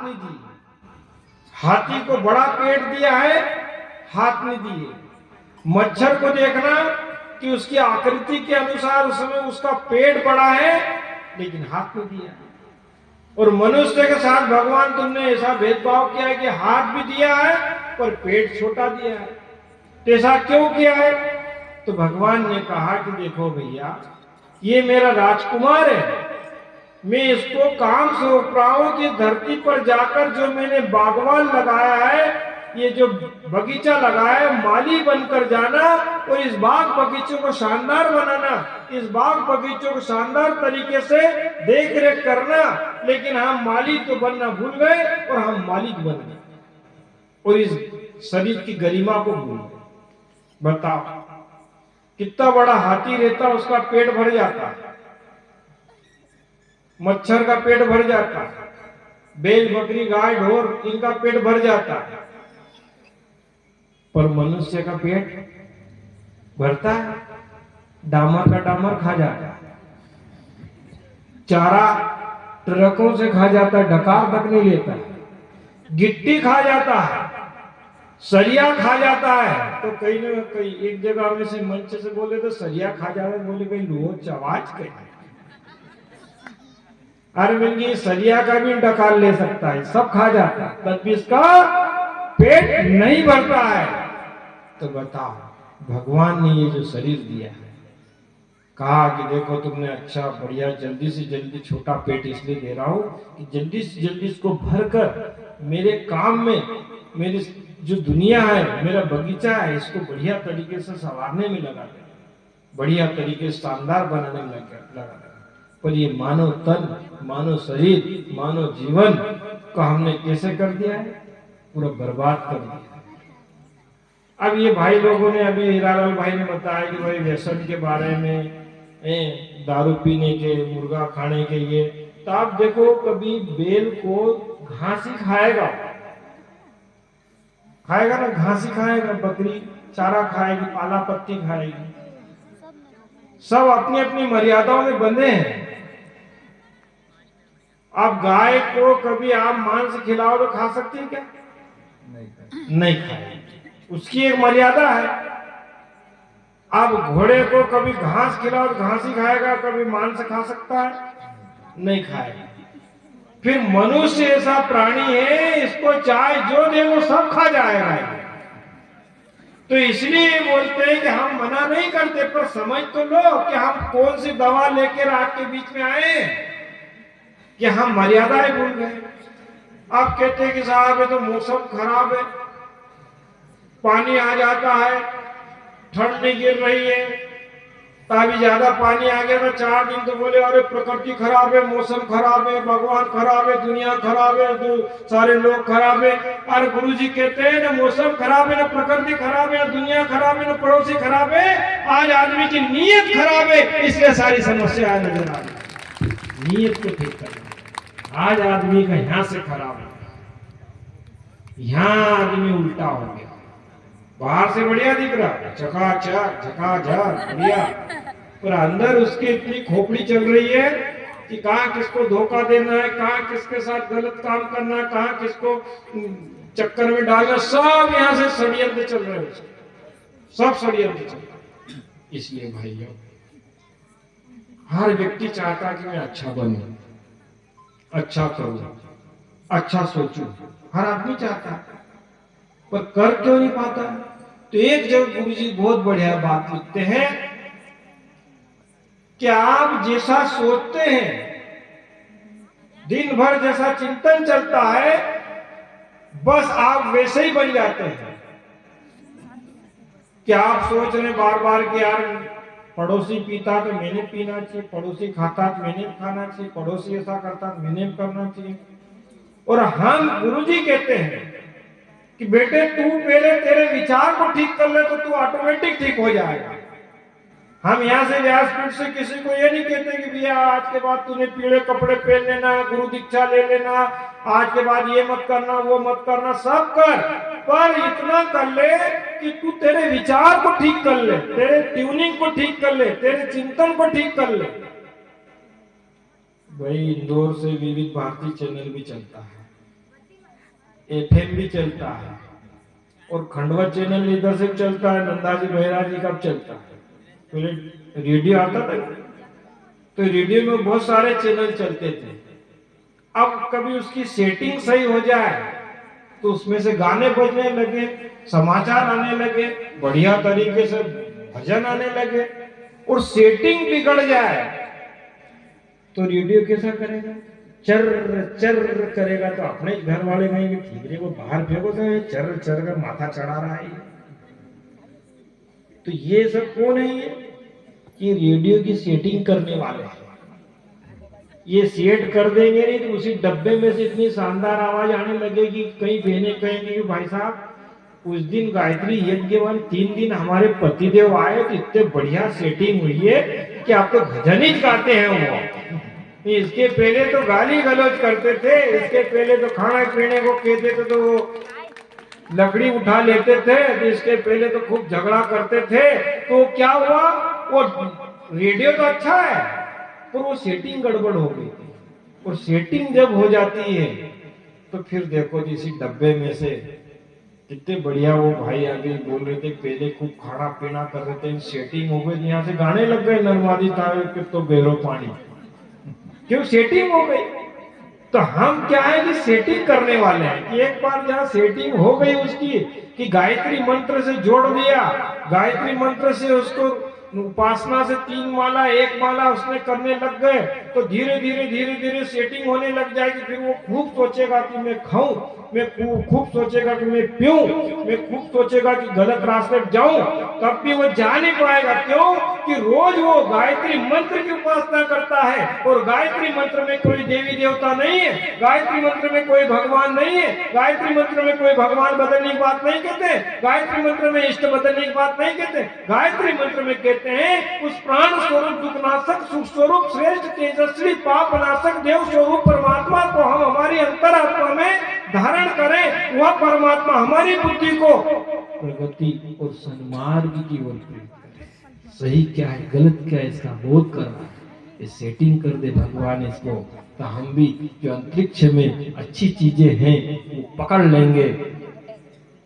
नहीं दी। हाथी को बड़ा पेट दिया है, हाथ नहीं दिए। मच्छर को देखना कि उसकी आकृति के अनुसार उसमें उसका पेट बड़ा है, लेकिन हाथ नहीं दिया। और मनुष्य के साथ भगवान तुमने ऐसा भेदभाव किया है कि हाथ भी दिया है पर पेट छोटा दिया है। तो ऐसा क्यों किया है? तो भगवान ने कहा कि देखो भैया, ये मेरा राजकुमार है, मैं इसको काम सौंप रहा हूं कि धरती पर जाकर जो मैंने बागवान लगाया है, ये जो बगीचा लगाया है, माली बनकर जाना और इस बाग बगीचों को शानदार बनाना, इस बाग बगीचों को शानदार तरीके से देख रेख करना। लेकिन हम माली तो बनना भूल गए और हम मालिक बन गए और इस शरीर की गरिमा को भूल गए। बताओ, कितना बड़ा हाथी रहता उसका पेट भर जाता, मच्छर का पेट भर जाता, बैल बकरी गाय ढोर इनका पेट भर जाता, पर मनुष्य का पेट भरता है? डामर का डामर खा जाता है, चारा ट्रकों से खा जाता है, डकार तक नहीं लेता, गिट्टी खा जाता है, सरिया खा जाता है। तो कहीं ना कहीं एक जगह में से मंच से बोले तो सरिया खा जाता है, बोले कहीं लोग चवाच कहीं। अरविंद सरिया का भी डकार ले सकता है, सब खा जाता है, तब भी इसका पेट नहीं भरता है। तो बताओ, भगवान ने ये जो शरीर दिया है, कहा कि देखो तुमने अच्छा बढ़िया जल्दी से जल्दी, छोटा पेट इसलिए दे रहा हूं कि जल्दी से जल्दी इसको भरकर मेरे काम में, मेरी जो दुनिया है, मेरा बगीचा है, इसको बढ़िया तरीके से संवारने में लगा दे, बढ़िया तरीके से शानदार बनाने में लगा दे। पर ये मानव तन, मानव शरीर, मानव जीवन को हमने कैसे कर दिया है? पूरा बर्बाद कर दिया। अब ये भाई लोगों ने, अभी हीरालाल भाई ने बताया कि भाई व्यसन के बारे में, दारू पीने के, मुर्गा खाने के, ये तो आप देखो, कभी बेल को घास ही खाएगा, खाएगा ना, घास ही खाएगा, बकरी चारा खाएगी, पाला पत्ती खाएगी, सब अपनी अपनी मर्यादाओं में बंधे हैं। आप गाय को कभी आप मांस खिलाओ तो खा सकती है क्या? नहीं खाएगी, उसकी एक मर्यादा है। आप घोड़े को कभी घास खिलाओ तो घास ही खाएगा, कभी मांस खा सकता है? नहीं खाएगा। फिर मनुष्य ऐसा प्राणी है, इसको चाहे जो दे वो सब खा जाएगा। तो इसलिए बोलते हैं कि हम मना नहीं करते, पर समझ तो लो कि हम कौन सी दवा लेकर आपके बीच में आए कि हम मर्यादाएं भूल गए। आप कहते हैं कि साहब ये तो मौसम खराब है, पानी आ जाता है, ठंड नहीं गिर रही है, तभी ज्यादा पानी आ गया तो 4 दिन तो बोले अरे प्रकृति खराब है, मौसम खराब है, भगवान खराब है, दुनिया खराब है, तो सारे लोग खराब है। और गुरु जी कहते हैं ना मौसम खराब है, ना प्रकृति खराब है, ना दुनिया खराब है, ना पड़ोसी खराब है, आज आदमी की नीयत खराब है, इसलिए सारी समस्या नजर आ रही। नीयत को ठीक करना, आज आदमी का यहां से खराब है, यहां आदमी उल्टा हो गया, बाहर से बढ़िया दिख रहा, चकाचक झकाझक बढ़िया, पर अंदर उसकी इतनी खोपड़ी चल रही है कि कहां किसको धोखा देना है, कहां किसके साथ गलत काम करना है, कहां किसको चक्कर में डालना, सब यहां से षड्यंत्र चल रहे हैं, सब षड्यंत्र चल रहा है। इसलिए भाइयों, हर व्यक्ति चाहता है कि मैं अच्छा बनूं, अच्छा करूं, अच्छा सोचूं, हर आदमी चाहता है, पर कर क्यों नहीं पाता? तो एक जगह गुरु जी बहुत बढ़िया बात लिखते हैं कि आप जैसा सोचते हैं, दिन भर जैसा चिंतन चलता है, बस आप वैसे ही बन जाते हैं। कि आप सोच रहे बार बार कि यार पड़ोसी पीता तो मैंने पीना चाहिए, पड़ोसी खाता तो मैंने खाना चाहिए, पड़ोसी ऐसा करता तो मैंने करना चाहिए। और हम गुरुजी कहते हैं कि बेटे तू पहले तेरे विचार को ठीक कर ले तो तू ऑटोमेटिक ठीक हो जाएगा। हम यहाँ से व्यासपीठ से किसी को ये नहीं कहते कि भैया आज के बाद तूने पीले कपड़े पहन लेना, गुरु दीक्षा ले लेना, आज के बाद ये मत करना, वो मत करना, सब कर, पर इतना कर ले कि तू तेरे विचार को ठीक कर ले, तेरे ट्यूनिंग को ठीक कर ले, तेरे चिंतन को ठीक कर ले। भाई इंदौर से विविध भारती चैनल भी चलता है, एफएम भी चलता है और खंडवा चैनल इधर से चलता है, नंदाजी बहराजी का चलता है। पहले रेडियो आता था तो रेडियो में बहुत सारे चैनल चलते थे। अब कभी उसकी सेटिंग सही हो जाए तो उसमें से गाने बजने लगे, समाचार आने लगे, बढ़िया तरीके से भजन आने लगे, और सेटिंग बिगड़ जाए तो रेडियो कैसा करेगा? चर चर करेगा। तो अपने घर वाले कहेंगे ठीक है, वो बाहर फेंको तो चर चर का माथा चढ़ा रहा है। तो ये सब कौन है? ये रेडियो की सेटिंग करने वाले हैं। ये सेट कर देंगे नहीं तो उसी डब्बे में से इतनी शानदार आवाज आने लगेगी, कहीं बहने कहेंगे कि भाई साहब उस दिन गायत्री यज्ञ के बाद 3 दिन हमारे पतिदेव आए तो इतने बढ़िया सेटिंग हुई है कि आप तो भजन ही गाते हैं। वो इसके पहले तो गाली गलौज करते थे, इसके पहले तो खाना पीने को कहते थे तो वो लकड़ी उठा लेते थे, तो इसके पहले तो खूब झगड़ा करते थे। तो क्या हुआ? वो रेडियो तो अच्छा है पर वो सेटिंग गड़बड़ हो गई थी। और सेटिंग जब हो जाती है तो फिर देखो जिस डब्बे में से कितने बढ़िया वो भाई आगे बोल रहे थे, पहले खूब खाना पीना कर रहे थे, सेटिंग हो गई, यहाँ से गाने लग गए नर्मदी तावे के तो गहरो पानी, क्यों? सेटिंग हो गई। तो हम क्या है कि सेटिंग करने वाले हैं कि एक बार जहाँ सेटिंग हो गई उसकी कि गायत्री मंत्र से जोड़ दिया, गायत्री मंत्र से उसको उपासना से 3 माला 1 माला उसने करने लग गए तो धीरे धीरे धीरे धीरे सेटिंग होने लग जाएगी। फिर वो खूब सोचेगा कि मैं खाऊं, मैं खूब सोचेगा कि मैं पीऊं, मैं खूब सोचेगा कि गलत रास्ते पर जाऊं, तब भी वो जा नहीं पाएगा। क्यों? कि रोज वो गायत्री मंत्र की उपासना करता है और गायत्री मंत्र में कोई देवी देवता नहीं है, गायत्री मंत्र में कोई भगवान नहीं है, गायत्री मंत्र में कोई भगवान बदलने की बात नहीं कहते, गायत्री मंत्र में इष्ट बदलने की बात नहीं कहते। गायत्री मंत्र में कहते हैं उस प्राण स्वरूप दुखनाशक सुख स्वरूप श्रेष्ठ तेजस्वी पाप नाशक देव स्वरूप परमात्मा को हम हमारी अंतरात्मा में धारण करें, वह परमात्मा हमारी बुद्धि को प्रगति और सन्मार्ग की ओर प्रेरित करे। सही क्या है गलत क्या है इसका बोध करना, ये सेटिंग कर दे भगवान इसको, तो हम भी जो अंतरिक्ष में अच्छी चीजें हैं वो पकड़ लेंगे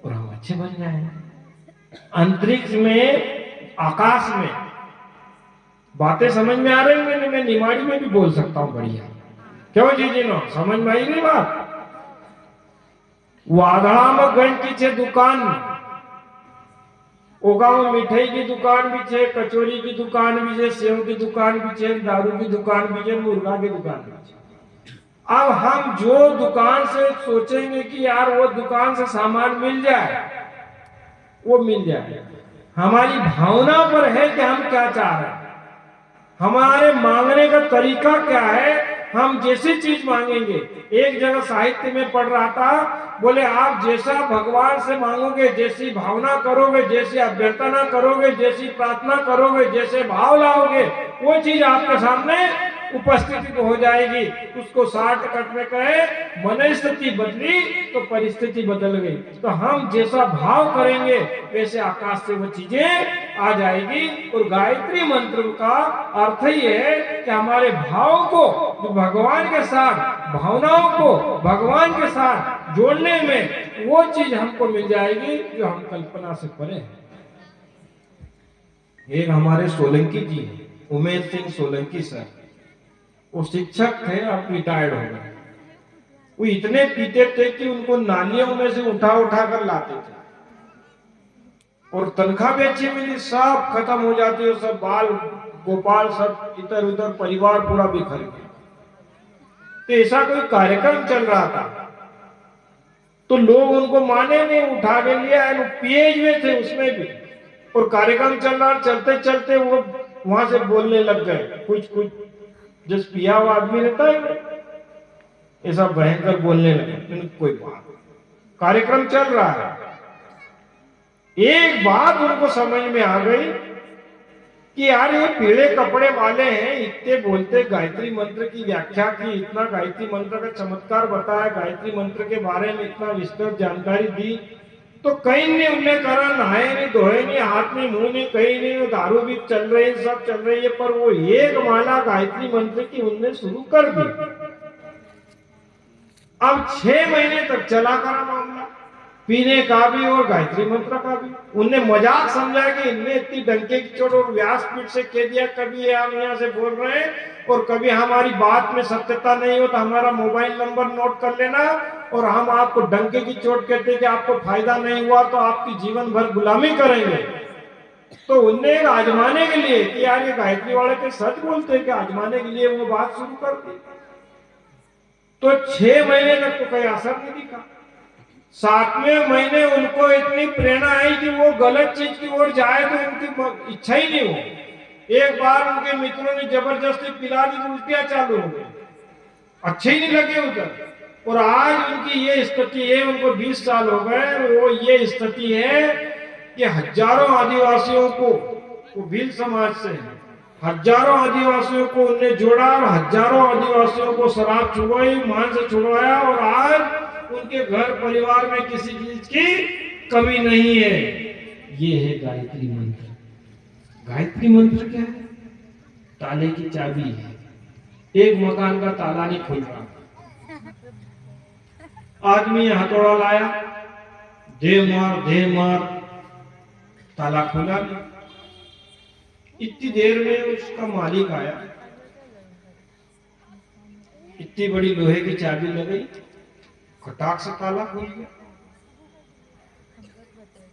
और हम अच्छे बन जाएंगे। अंतरिक्ष में आकाश में बातें समझ में आ रही है? मैं निमाड़ी में भी बोल सकता हूँ बढ़िया। क्यों जी नो समझ में आई नहीं बात? वादड़ा में गण की छे दुकान, ओगा में मिठाई की दुकान भी छे, कचौरी की दुकान भी छे, सेव की दुकान भी छे, दारू की दुकान भी छे, मुर्गा की दुकान भी छे। अब हम जो दुकान से सोचेंगे कि यार वो दुकान से सामान मिल जाए वो मिल जाए। हमारी भावना पर है कि हम क्या चाह रहे हैं, हमारे मांगने का तरीका क्या है। हम जैसी चीज मांगेंगे, एक जगह साहित्य में पढ़ रहा था, बोले आप जैसा भगवान से मांगोगे, जैसी भावना करोगे, जैसी अभ्यर्थना करोगे, जैसी प्रार्थना करोगे, जैसे भाव लाओगे, वो चीज आपके सामने उपस्थिति हो जाएगी। उसको शॉर्टकट में कहे मन स्थिति बदली तो परिस्थिति बदल गई। तो हम जैसा भाव करेंगे वैसे आकाश से वो चीजें आ जाएगी। और गायत्री मंत्र का अर्थ ही है कि हमारे भाव को भगवान के साथ, भावनाओं को भगवान के साथ जोड़ने में वो चीज हमको मिल जाएगी जो हम कल्पना से परे हैं। एक हमारे सोलंकी जी हैं, उमेश सिंह सोलंकी सर, वो शिक्षक थे, अब रिटायर्ड हो गए। वो इतने पीते थे कि उनको नालियों में से उठा उठा कर लाते थे और तनख्वाह भी अच्छी मिली, सब खत्म हो जाती है, सब बाल गोपाल सब इधर उधर परिवार पूरा बिखर गया। तो ऐसा कोई कार्यक्रम चल रहा था तो लोग उनको माने नहीं, उठा के लिया, पिए हुए थे उसमें भी, और कार्यक्रम चल रहा, चलते चलते वो वहां से बोलने लग गए कुछ जिस पिया हुआ आदमी रहता है ऐसा भयंकर बोलने लगे। कोई बात, कार्यक्रम चल रहा है, एक बात उनको समझ में आ गई कि यार ये पीले कपड़े वाले हैं, इतने बोलते गायत्री मंत्र की व्याख्या की, इतना गायत्री मंत्र का चमत्कार बताया, गायत्री मंत्र के बारे में इतना विस्तृत जानकारी दी, तो कहीं नहीं उन्हें करा, नहाए नहीं, धोए नहीं, हाथ में मुंह नहीं, कहीं नहीं, दारू भी चल रही है, सब चल रही है, पर वो एक माला गायत्री मंत्र की उनने शुरू कर दी। अब 6 महीने तक चला करा मामला, पीने का भी और गायत्री मंत्र का भी। उनने मजाक समझा कि इनने इतनी डंके की चोट और व्यासपीठ से कह दिया, कभी हम यहाँ से बोल रहे हैं और कभी हमारी बात में सत्यता नहीं हो तो हमारा मोबाइल नंबर नोट कर लेना, और हम आपको डंके की चोट कहते हैं कि आपको फायदा नहीं हुआ तो आपकी जीवन भर गुलामी करेंगे। तो उनने आजमाने के लिए कि यार ये गायत्री वाले के सच बोलते हैं कि आजमाने के लिए वो बात शुरू कर दी। तो 6 महीने तक तो कोई असर नहीं दिखा। 7वें महीने उनको इतनी प्रेरणा आई कि वो गलत चीज की ओर जाए तो उनकी इच्छा ही नहीं हो। एक बार उनके मित्रों ने जबरदस्ती पिला दी तो उल्टियां चालू हो गई, अच्छे ही नहीं लगे उधर। और आज उनकी ये स्थिति है, उनको 20 साल हो गए, वो ये स्थिति है कि हजारों आदिवासियों को, वो भील समाज से हजारों आदिवासियों को उनने जोड़ा और हजारों आदिवासियों को शराब छुड़वाई, मांस छुड़वाया, और आज उनके घर परिवार में किसी चीज की कमी नहीं है। ये है गायत्री मंत्र। गायत्री मंत्र क्या है? ताले की चाबी है। एक मकान का ताला नहीं खुल रहा, आदमी हथौड़ा लाया, दे मार, ताला खुला नहीं। इतनी देर में उसका मालिक आया, इतनी बड़ी लोहे की चाबी लगाई, खटाक से ताला खुल गया।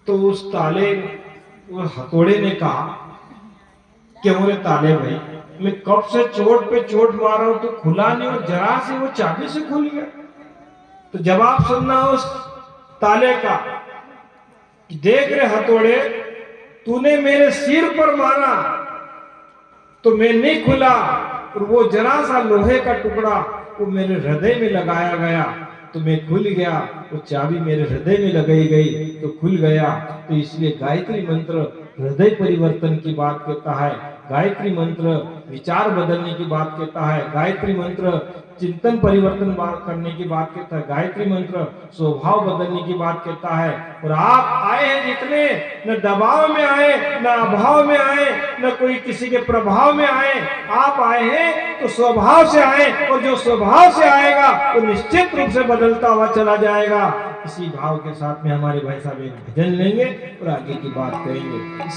तो उस ताले, वो हथौड़े ने कहा कि बोले ताले भाई, मैं कब से चोट पे चोट मार रहा हूं तो खुला नहीं, और जरा से वो चाबी से खुल गया। तो जवाब सुनना उस ताले का, देख रहे हथौड़े, तूने मेरे सिर पर मारा तो मैं नहीं खुला, और वो जरा सा लोहे का टुकड़ा वो मेरे हृदय में लगाया गया तो मैं खुल गया। वो चाबी मेरे हृदय में लगाई गई तो खुल गया। तो इसलिए गायत्री मंत्र हृदय परिवर्तन की बात कहता है, गायत्री मंत्र विचार बदलने की बात कहता है, गायत्री मंत्र चिंतन परिवर्तन करने की बात कहता है, गायत्री मंत्र स्वभाव बदलने की बात कहता है। और आप आए हैं जितने, न दबाव में आए, न अभाव में आए, न कोई किसी के प्रभाव में आए, आप आए हैं तो स्वभाव से आए, और जो स्वभाव से आएगा वो निश्चित रूप से बदलता हुआ चला जाएगा। इसी भाव के साथ में हमारे भाई साहब एक भजन लेंगे और आगे की बात करेंगे।